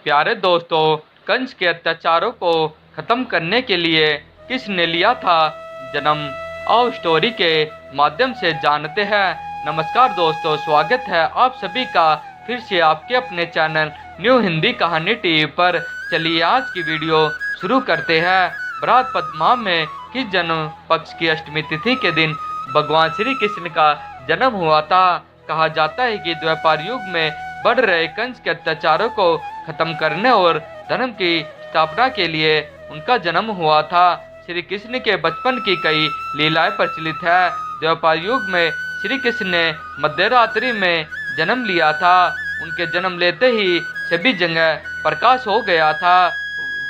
प्यारे दोस्तों, कंस के अत्याचारों को खत्म करने के लिए किसने लिया था जन्म? आओ स्टोरी के माध्यम से जानते हैं। नमस्कार दोस्तों, स्वागत है आप सभी का फिर से आपके अपने चैनल न्यू हिंदी कहानी टीवी पर। चलिए आज की वीडियो शुरू करते हैं। बृहस्पति माह में किस जन्म पक्ष की अष्टमी तिथि के दिन भगवान श्री कृष्ण का जन्म हुआ था? कहा जाता है कि द्वापर युग में बढ़ रहे कंस के अत्याचारों को खत्म करने और धर्म की स्थापना के लिए उनका जन्म हुआ था। श्री कृष्ण के बचपन की कई लीलाएं प्रचलित है। द्वापर युग में श्री कृष्ण ने मध्यरात्रि में जन्म लिया था। उनके जन्म लेते ही सभी जगह प्रकाश हो गया था।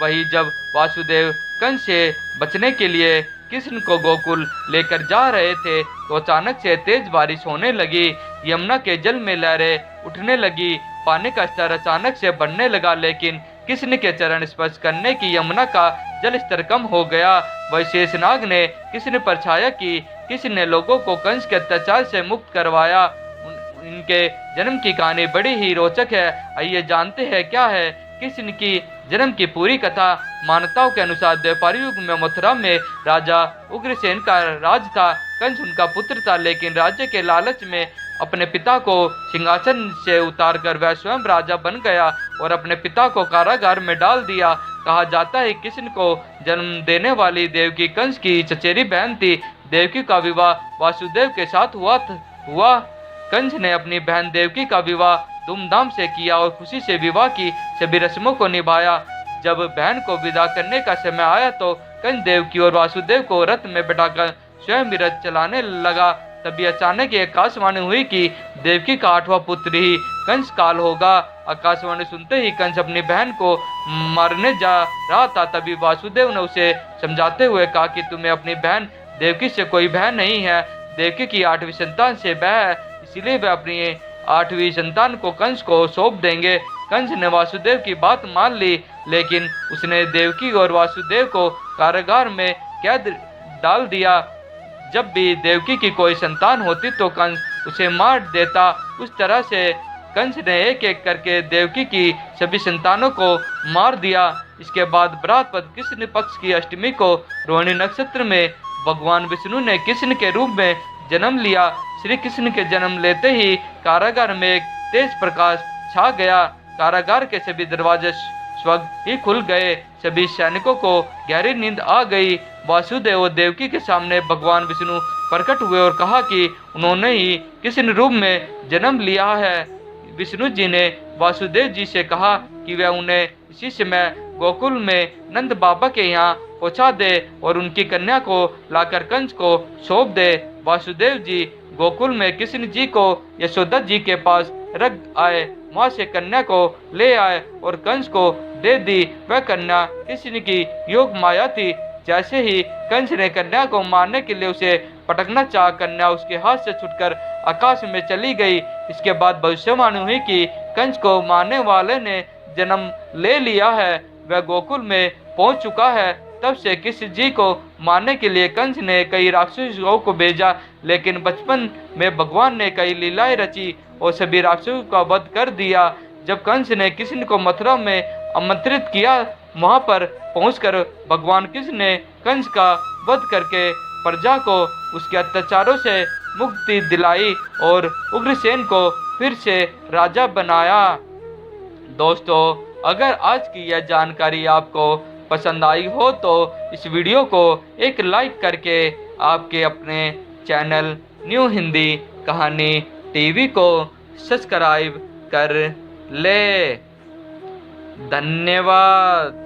वही जब वासुदेव कंस से बचने के लिए कृष्ण को गोकुल लेकर जा रहे थे तो अचानक से तेज बारिश होने लगी। यमुना के जल में लहरें उठने लगी। पानी का स्तर अचानक से बढ़ने लगा, लेकिन कृष्ण के चरण स्पर्श करने की यमुना का जल स्तर कम हो गया। वही शेषनाग ने कृष्ण पर छाया की। कृष्ण ने लोगों को कंस के अत्याचार से मुक्त करवाया। इनके जन्म की कहानी बड़ी ही रोचक है। आइए जानते हैं क्या है कृष्ण की जन्म की पूरी कथा। मान्यताओं के अनुसार द्वापर युग में मथुरा में राजा उग्रसेन का राज था। कंस उनका पुत्र था, लेकिन राज्य के लालच में अपने पिता को सिंहासन से उतारकर वह स्वयं राजा बन गया और अपने पिता को कारागार में डाल दिया। कहा जाता है कृष्ण को जन्म देने वाली देवकी कंस की चचेरी बहन थी। देवकी का विवाह वासुदेव के साथ हुआ। कंस ने अपनी बहन देवकी का विवाह धूमधाम से किया और खुशी से विवाह की सभी रस्मों को निभाया। जब बहन को विदा करने का समय आया तो कंस देवकी और वासुदेव को रथ में बैठाकर स्वयं रथ चलाने लगा। तभी अचानक आकाशवाणी हुई कि देवकी का 8वां पुत्र ही कंस काल होगा। आकाशवाणी सुनते ही कंस अपनी बहन को मारने जा रहा था। तभी वासुदेव ने उसे समझाते हुए कहा कि तुम्हें अपनी बहन देवकी से कोई भय नहीं है। देवकी की 8वीं संतान से भय है, इसीलिए वह अपनी 8वीं संतान को कंस को सौंप देंगे। कंस ने वासुदेव की बात मान ली, लेकिन उसने देवकी और वासुदेव को कारागार में कैद डाल दिया। जब भी देवकी की कोई संतान होती तो कंस उसे मार देता। उस तरह से कंस ने एक एक करके देवकी की सभी संतानों को मार दिया। इसके बाद बृहस्पति कृष्ण पक्ष की अष्टमी को रोहिणी नक्षत्र में भगवान विष्णु ने कृष्ण के रूप में जन्म लिया। श्री कृष्ण के जन्म लेते ही कारागार में एक तेज प्रकाश छा गया। कारागार के सभी दरवाजे स्वतः ही खुल गए। सभी सैनिकों को गहरी नींद आ गई। वासुदेव और देवकी के सामने भगवान विष्णु प्रकट हुए और कहा कि उन्होंने ही कृष्ण रूप में जन्म लिया है। विष्णु जी ने वासुदेव जी से कहा कि वह उन्हें इसी समय गोकुल में नंद बाबा के यहाँ पहुँचा दे और उनकी कन्या को लाकर कंस को सौंप दे। वासुदेव जी गोकुल में कृष्ण जी को यशोदा जी के पास रख आए। वहां से कन्या को ले आए और कंस को दे दी। वह कन्या कृष्ण की योग माया थी। जैसे ही कंस ने कन्या को मारने के लिए उसे पटकना चाहा, कन्या उसके हाथ से छूटकर आकाश में चली गई। इसके बाद भविष्यवाणी हुई कि कंस को मारने वाले ने जन्म ले लिया है, वह गोकुल में पहुंच चुका है। तब से कृष्ण जी को मारने के लिए कंस ने कई राक्षसों को भेजा, लेकिन बचपन में भगवान ने कई लीलाएं रची और सभी राक्षसों का वध कर दिया। जब कंस ने कृष्ण को मथुरा में आमंत्रित किया, वहां पर पहुंचकर भगवान कृष्ण ने कंस का वध करके प्रजा को उसके अत्याचारों से मुक्ति दिलाई और उग्रसेन को फिर से राजा बनाया। दोस्तों, अगर आज की यह जानकारी आपको पसंद आई हो तो इस वीडियो को एक लाइक करके आपके अपने चैनल न्यू हिंदी कहानी टीवी को सब्सक्राइब कर ले। धन्यवाद।